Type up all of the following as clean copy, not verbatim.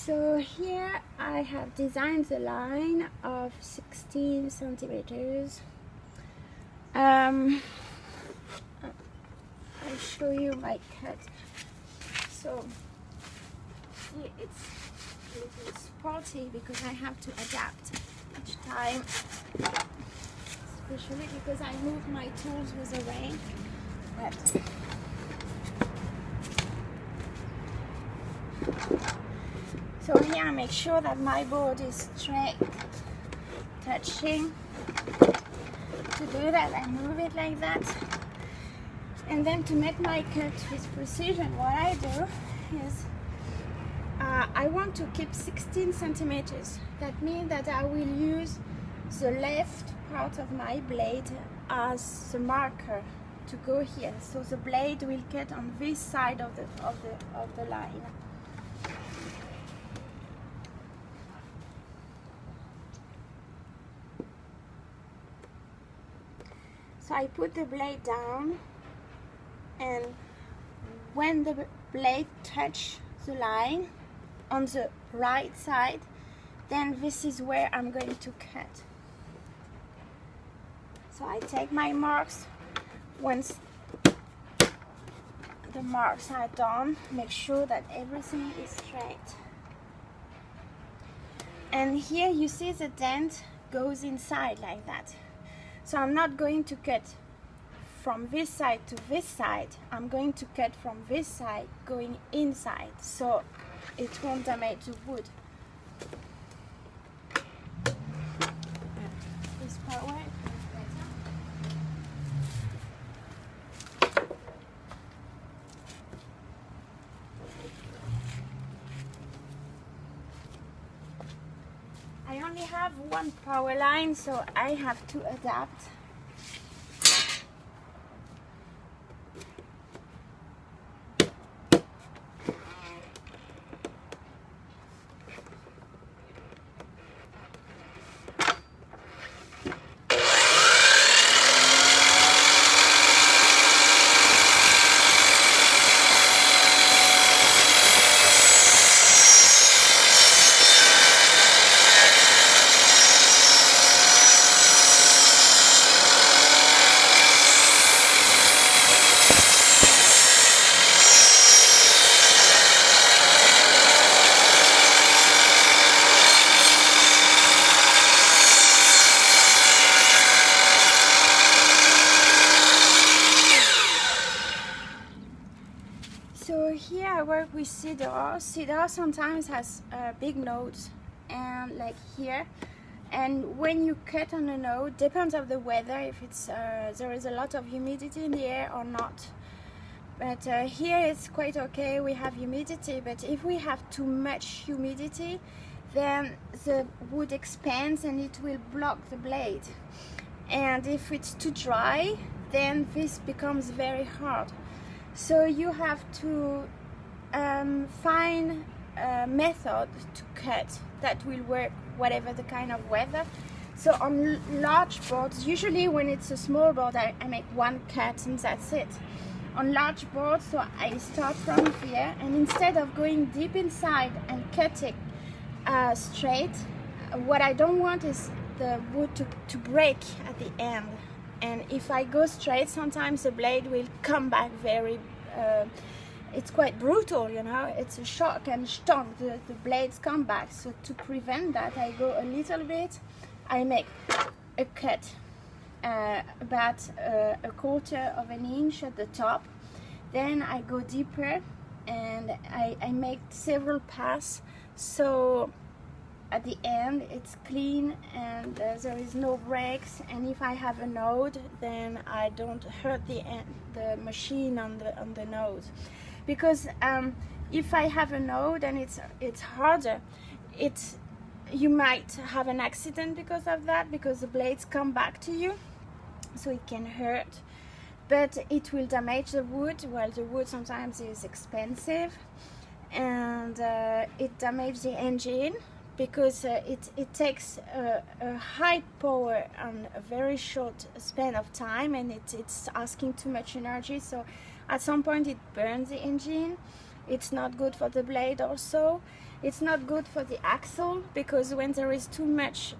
So here I have designed the line of 16 centimeters. I'll show you my cut. So see, it's a little sporty because I have to adapt each time, especially because I move my tools with the rain. But so here I make sure that my board is straight, touching. To do that, I move it like that. And then to make my cut with precision, what I do is I want to keep 16 centimeters. That means that I will use the left part of my blade as the marker to go here. So the blade will cut on this side of the line. So I put the blade down, and when the blade touches the line on the right side, then this is where I'm going to cut. So I take my marks. Once the marks are done, make sure that everything is straight. And here you see the dent goes inside like that. So I'm not going to cut from this side to this side. I'm going to cut from this side going inside, so it won't damage the wood. This part way is better. I only have one power line, so I have to adapt. So here I work with cedar. Cedar sometimes has big nodes, and like here. And when you cut on a node, depends of the weather, if it's there is a lot of humidity in the air or not. But here it's quite okay, we have humidity, but if we have too much humidity, then the wood expands and it will block the blade. And if it's too dry, then this becomes very hard. So you have to find a method to cut that will work whatever the kind of weather. So on large boards, usually when it's a small board, I make one cut and that's it. On large boards, so I start from here, and instead of going deep inside and cutting straight, what I don't want is the wood to break at the end. And if I go straight, sometimes the blade will come back very, it's quite brutal, you know, it's a shock and stomp, the blades come back. So to prevent that, I go a little bit, I make a cut about a quarter of an inch at the top. Then I go deeper and I make several passes, so at the end it's clean and there is no breaks. And if I have a node, then I don't hurt the machine on the node, because if I have a node and it's harder, you might have an accident because of that, because the blades come back to you, so it can hurt. But it will damage the wood. Well, the wood sometimes is expensive, and it damages the engine, because it takes a high power on a very short span of time, and it's asking too much energy. So at some point it burns the engine. It's not good for the blade also. It's not good for the axle, because when there is too much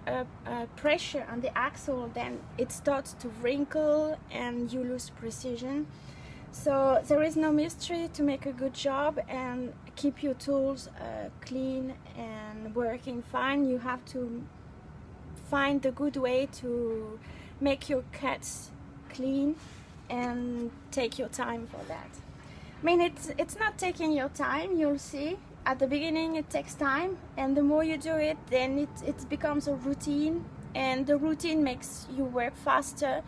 pressure on the axle, then it starts to wrinkle and you lose precision. So there is no mystery to make a good job and keep your tools clean and working fine. You have to find a good way to make your cuts clean and take your time for that. I mean, it's not taking your time, you'll see. At the beginning it takes time, and the more you do it, then it becomes a routine, and the routine makes you work faster,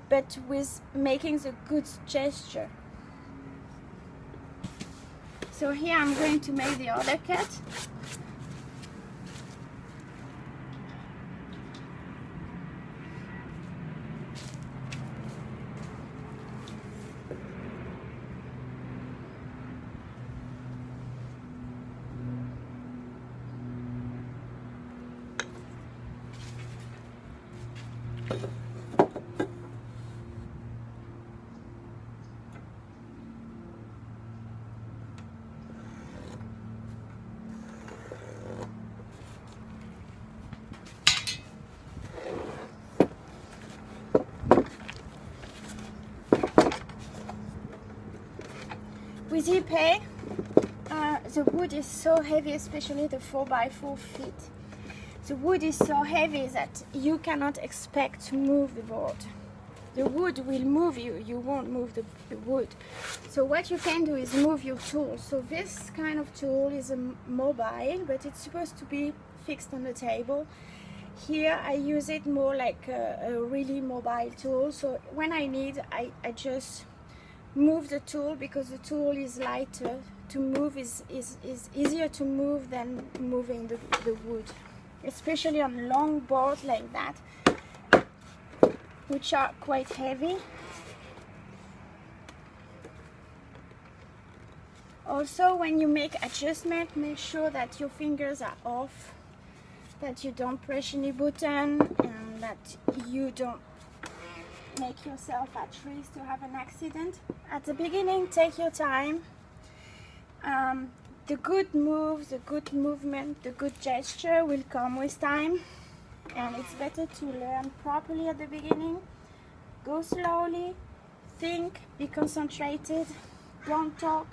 but with making the good gesture. So here I'm going to make the other cut. With Epay, the wood is so heavy, especially the 4x4 feet. The wood is so heavy that you cannot expect to move the board. The wood will move you, you won't move the wood. So what you can do is move your tool. So this kind of tool is a mobile, but it's supposed to be fixed on the table. Here I use it more like a really mobile tool. So when I need, I just move the tool, because the tool is lighter to move, is easier to move than moving the wood, especially on long boards like that, which are quite heavy. Also, when you make adjustment, make sure that your fingers are off, that you don't press any button, and that you don't make yourself at risk to have an accident. At the beginning, take your time. The good moves, the good movement, the good gesture will come with time, and it's better to learn properly at the beginning. Go slowly, think, be concentrated, don't talk,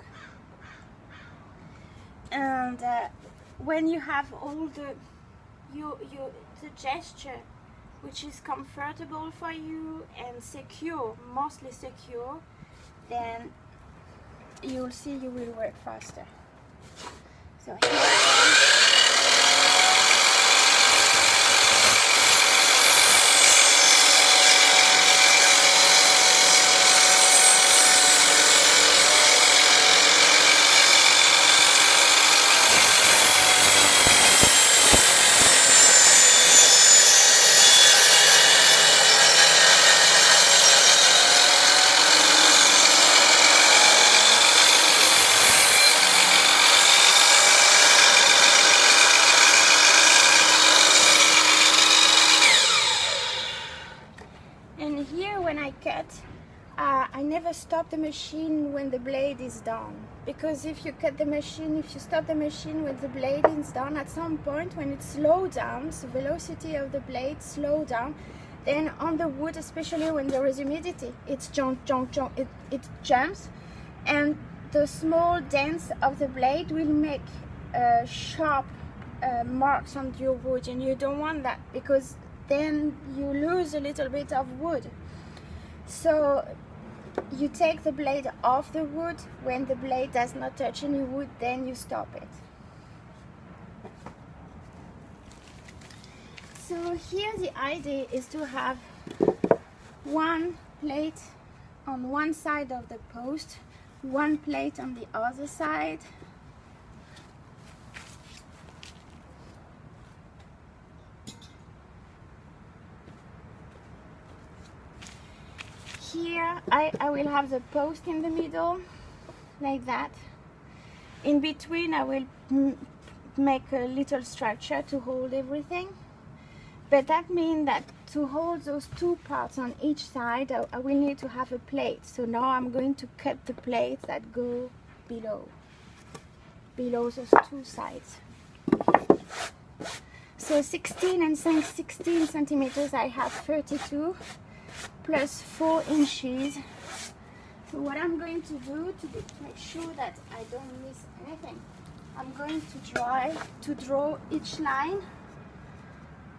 and when you have all the gesture which is comfortable for you and secure, mostly secure, then you'll see you will work faster. So here I never stop the machine when the blade is down, because if you cut the machine, if you stop the machine when the blade is down, at some point when it slows down, the velocity of the blade slows down, then on the wood, especially when there is humidity, it jumps, and the small dents of the blade will make sharp marks on your wood, and you don't want that, because then you lose a little bit of wood. So you take the blade off the wood. When the blade does not touch any wood, then you stop it. So here the idea is to have one plate on one side of the post, one plate on the other side. Here I will have the post in the middle, like that. In between I will make a little structure to hold everything. But that means that to hold those two parts on each side, I will need to have a plate. So now I'm going to cut the plates that go below. below those two sides. So 16 and 16 centimeters, I have 32 plus 4 inches. So what I'm going to do to make sure that I don't miss anything, I'm going to draw each line,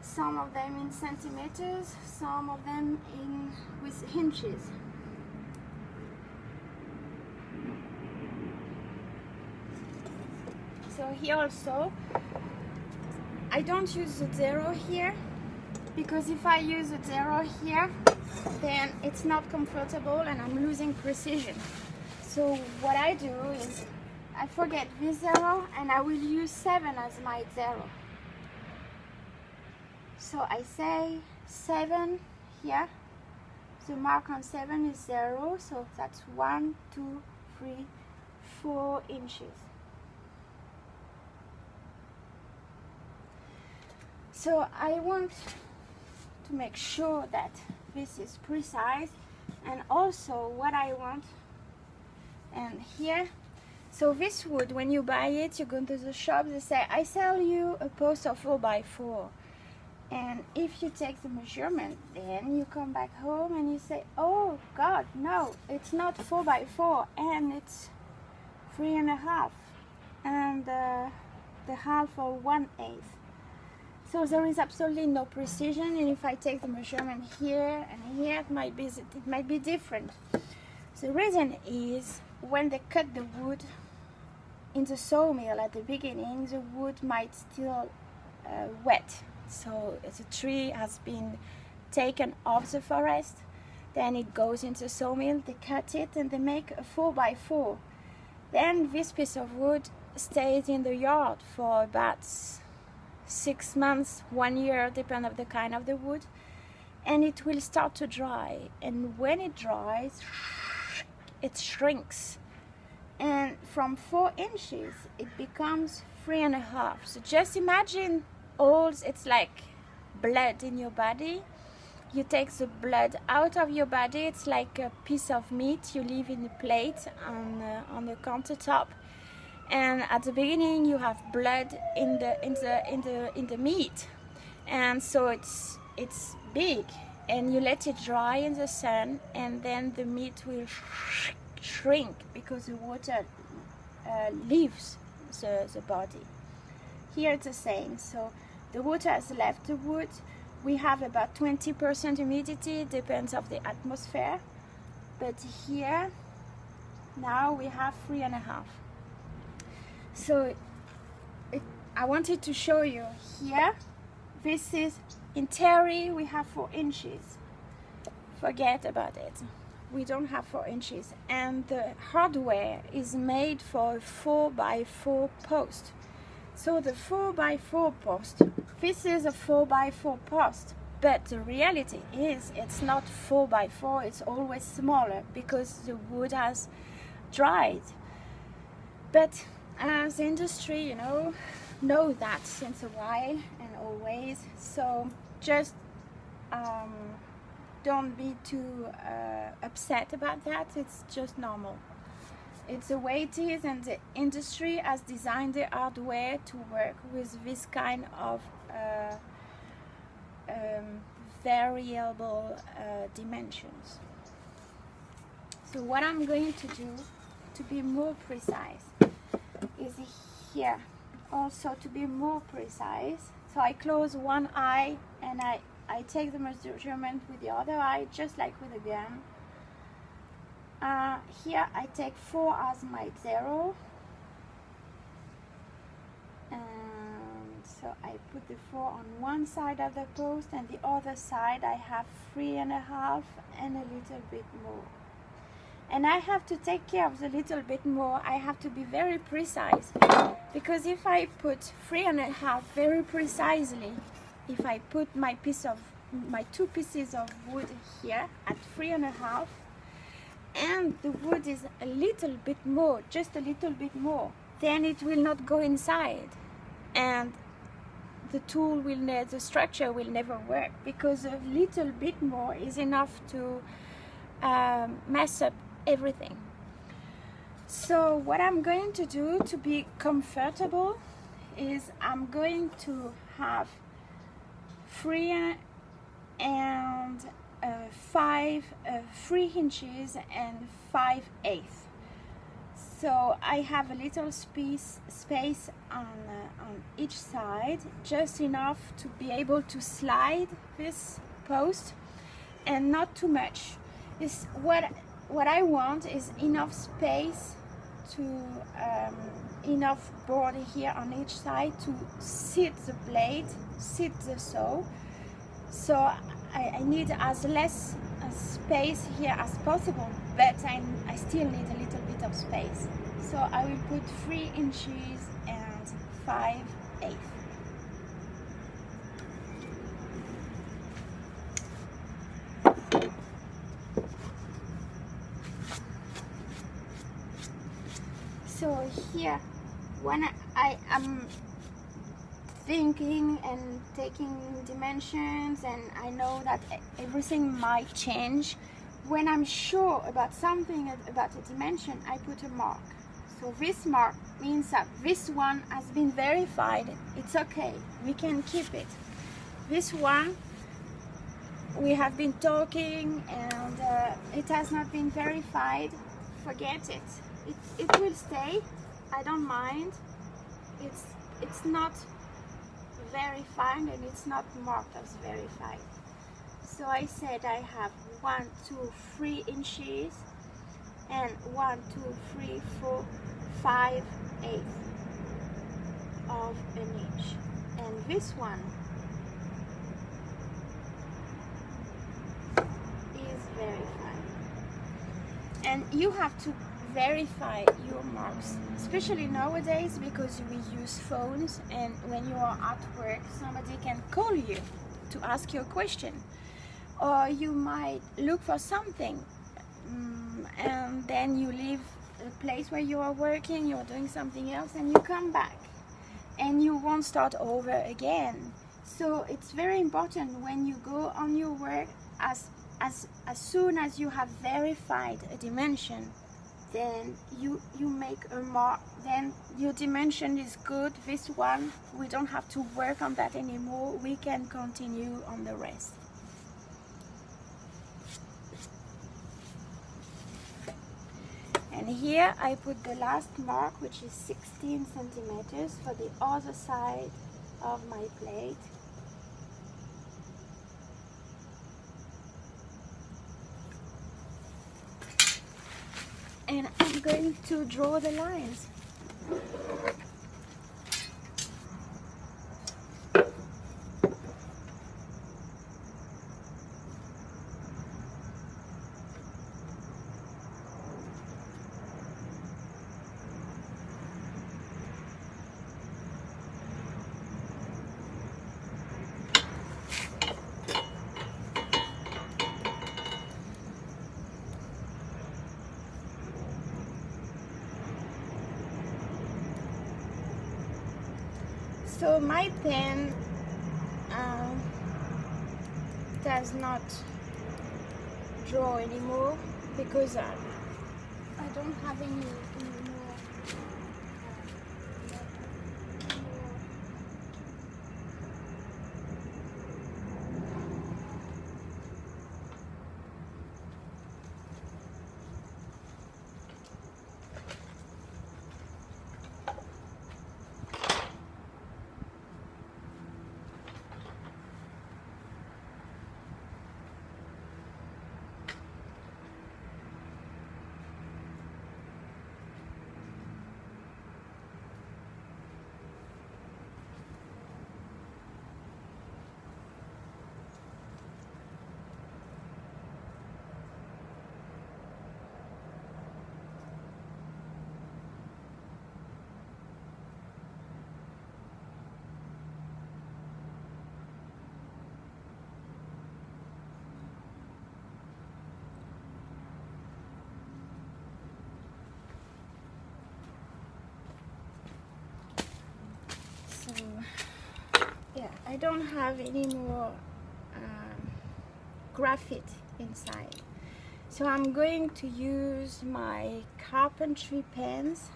some of them in centimeters, some of them with inches. So here also, I don't use the 0 here, because if I use a 0 here, then it's not comfortable and I'm losing precision. So what I do is I forget this 0 and I will use 7 as my 0. So I say 7 here. The mark on 7 is 0, so that's 1, 2, 3, 4 inches. So I want to make sure that this is precise, and also what I want, and here, so this wood, when you buy it, you go to the shop, they say, I sell you a post of 4x4, and if you take the measurement, then you come back home and you say, oh God, no, it's not 4x4 and it's 3.5 and the half or 1/8. So there is absolutely no precision, and if I take the measurement here and here, it might be different. The reason is when they cut the wood in the sawmill at the beginning, the wood might still wet. So the tree has been taken off the forest, then it goes into the sawmill, they cut it and they make a 4x4. Then this piece of wood stays in the yard for about 6 months, 1 year, depending on the kind of the wood, and it will start to dry, and when it dries it shrinks, and from 4 inches it becomes 3.5. So just imagine it's like blood in your body. You take the blood out of your body, it's like a piece of meat you leave in a plate on the countertop. And at the beginning you have blood in the meat, and so it's big, and you let it dry in the sun, and then the meat will shrink because the water leaves the body. Here it's the same. So the water has left the wood. We have about 20% humidity, depends on the atmosphere, but here now we have 3.5. So I wanted to show you here, this is, in theory we have 4 inches. Forget about it. We don't have 4 inches. And the hardware is made for a 4x4 post. So the 4x4 post, this is a 4x4 post. But the reality is it's not 4x4, it's always smaller because the wood has dried. But the industry, know that since a while and always, so just don't be too upset about that. It's just normal. It's the way it is, and the industry has designed the hardware to work with this kind of variable dimensions. So what I'm going to do to be more precise is here also to be more precise. So I close one eye and I take the measurement with the other eye, just like with a gun. Here I take 4 as my 0, and so I put the 4 on one side of the post, and the other side I have 3.5 and a little bit more. And I have to take care of the little bit more. I have to be very precise, because if I put 3.5 very precisely, if I put my 2 pieces of wood here at 3.5, and the wood is a little bit more, just a little bit more, then it will not go inside, and the structure will never work, because a little bit more is enough to mess up everything. So what I'm going to do to be comfortable is I'm going to have 3 and 3 inches and 5/8. So I have a little space on each side, just enough to be able to slide this post, and not too much. Is what I want is enough space to enough board here on each side to sit the blade, sit the saw. So I need as less space here as possible, but I still need a little bit of space. So I will put 3 inches and 5/8. So here, when I am thinking and taking dimensions, and I know that everything might change, when I'm sure about something, about a dimension, I put a mark. So this mark means that this one has been verified. It's okay, we can keep it. This one, we have been talking and it has not been verified. Forget it. It will stay. I don't mind. It's not verified and it's not marked as verified. So I said I have 1, 2, 3 inches and 1, 2, 3, 4, 5/8 of an inch, and this one is verified. And you have to verify your marks, especially nowadays, because we use phones, and when you are at work somebody can call you to ask you a question, or you might look for something and then you leave the place where you are working, you're doing something else, and you come back and you won't start over again. So it's very important when you go on your work, as soon as you have verified a dimension, then you make a mark, then your dimension is good. This one, we don't have to work on that anymore, we can continue on the rest. And here I put the last mark, which is 16 centimeters for the other side of my plate. And I'm going to draw the lines. So my pen does not draw anymore because I don't have any more. Yeah, I don't have any more graphite inside. So I'm going to use my carpentry pens.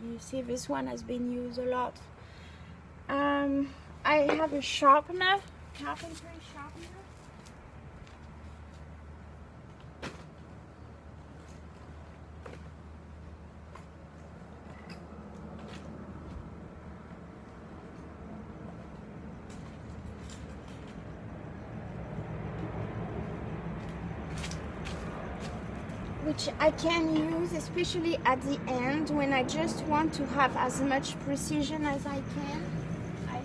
You see this one has been used a lot. I have a sharpener, carpentry sharpener. Which I can use especially at the end when I just want to have as much precision as I can. I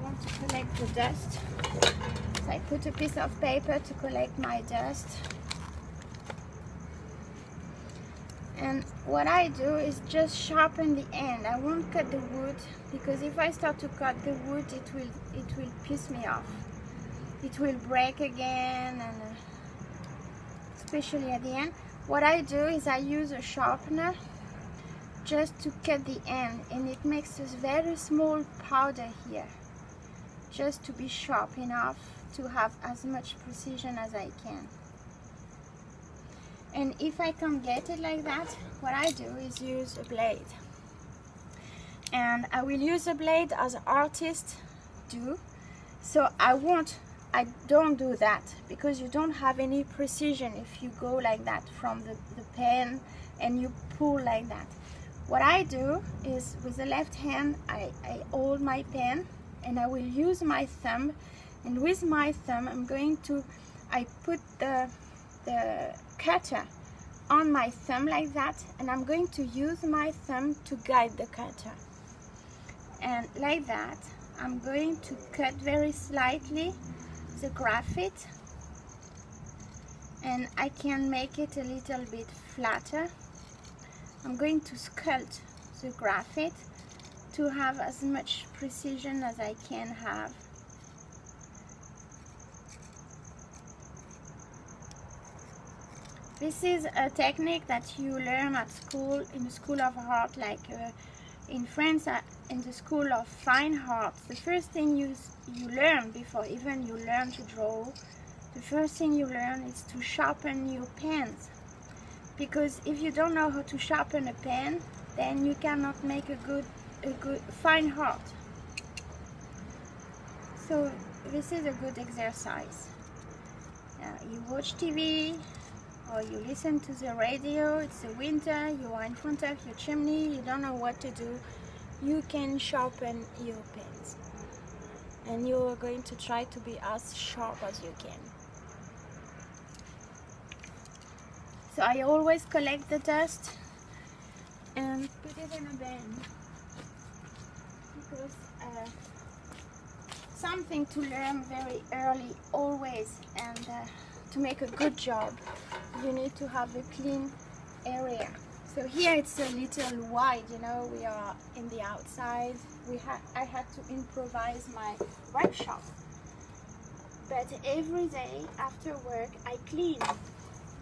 want to collect the dust. So I put a piece of paper to collect my dust. And what I do is just sharpen the end. I won't cut the wood, because if I start to cut the wood, it will piss me off. It will break again, and especially at the end. What I do is I use a sharpener just to cut the end, and it makes a very small powder here, just to be sharp enough to have as much precision as I can. And if I can't get it like that, what I do is use a blade. And I will use a blade as artists do. So I don't do that, because you don't have any precision if you go like that from the pen and you pull like that. What I do is with the left hand, I hold my pen and I will use my thumb. And with my thumb, I put the cutter on my thumb like that, and I'm going to use my thumb to guide the cutter. And like that, I'm going to cut very slightly the graphite, and I can make it a little bit flatter. I'm going to sculpt the graphite to have as much precision as I can have. This is a technique that you learn at school, in the School of Art, like in France, in the School of Fine Arts. The first thing you learn before even you learn to draw, the first thing you learn is to sharpen your pens. Because if you don't know how to sharpen a pen, then you cannot make a good fine art. So this is a good exercise. You watch TV, or you listen to the radio, it's the winter, you are in front of your chimney, you don't know what to do, you can sharpen your pens. And you are going to try to be as sharp as you can. So I always collect the dust and put it in a bin. Because something to learn very early always, and to make a good job, you need to have a clean area. So here it's a little wide, you know, we are in the outside. I had to improvise my workshop. But every day after work I clean.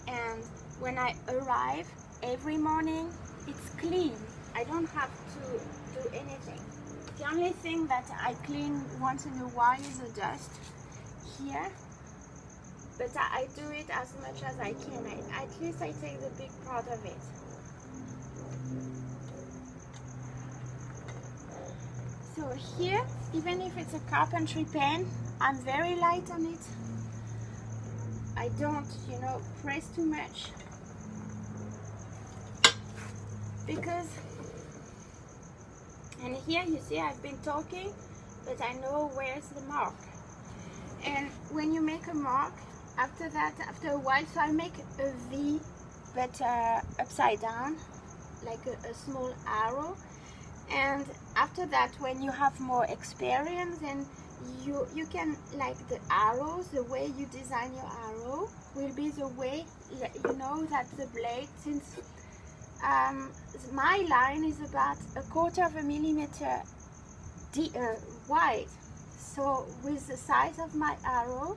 And when I arrive every morning, it's clean. I don't have to do anything. The only thing that I clean once in a while is the dust here. But I do it as much as I can. At least I take the big part of it. So here, even if it's a carpentry pen, I'm very light on it. I don't, you know, press too much. Because, and here you see I've been talking, but I know where's the mark. And when you make a mark, after that, after a while, so I make a V, but upside down, like a small arrow. And after that, when you have more experience, then you can, like the arrows, the way you design your arrow will be the way, you know, that the blade, since my line is about 1/4 millimeter wide. So with the size of my arrow,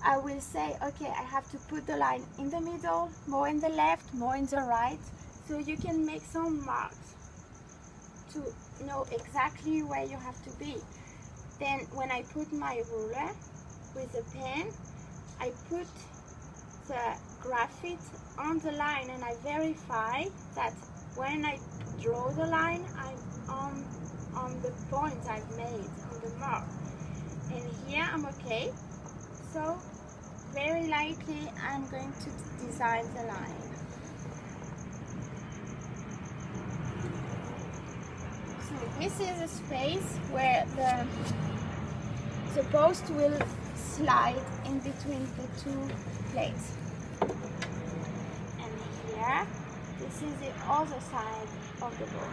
I will say, okay, I have to put the line in the middle, more in the left, more in the right, so you can make some marks to know exactly where you have to be. Then when I put my ruler with a pen, I put the graphite on the line and I verify that when I draw the line, I'm on the point I've made, on the mark. And here I'm okay. So very lightly I'm going to design the line. So this is a space where the post will slide in between the two plates. And here, this is the other side of the board.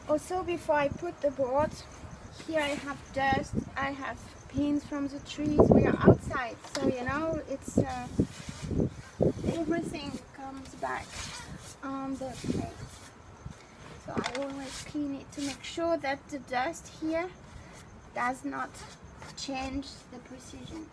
Also, before I put the board, here I have dust, I have pins from the trees. We are outside, so you know, it's everything comes back on the plate. So I always clean it to make sure that the dust here does not change the precision.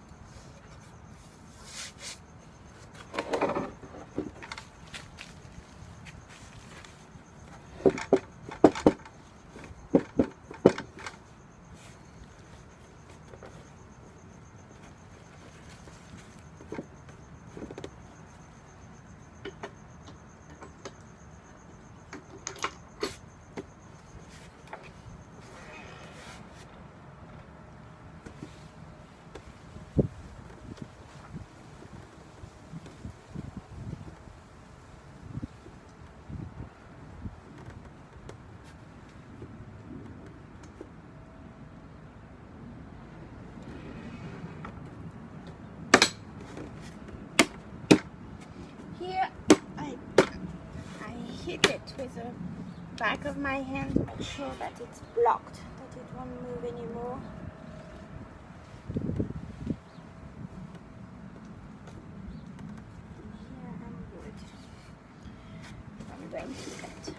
Here I hit it with the back of my hand to make sure that it's blocked, that it won't move anymore. Here I'm good. I'm going to cut.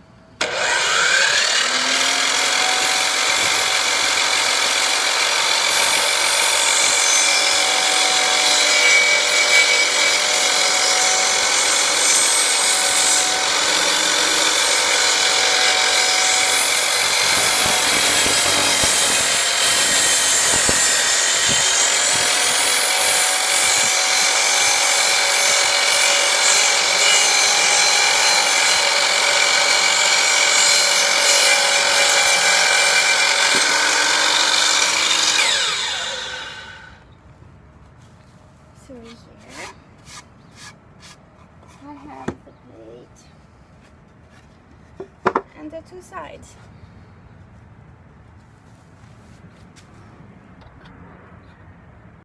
So here I have the plate and the two sides.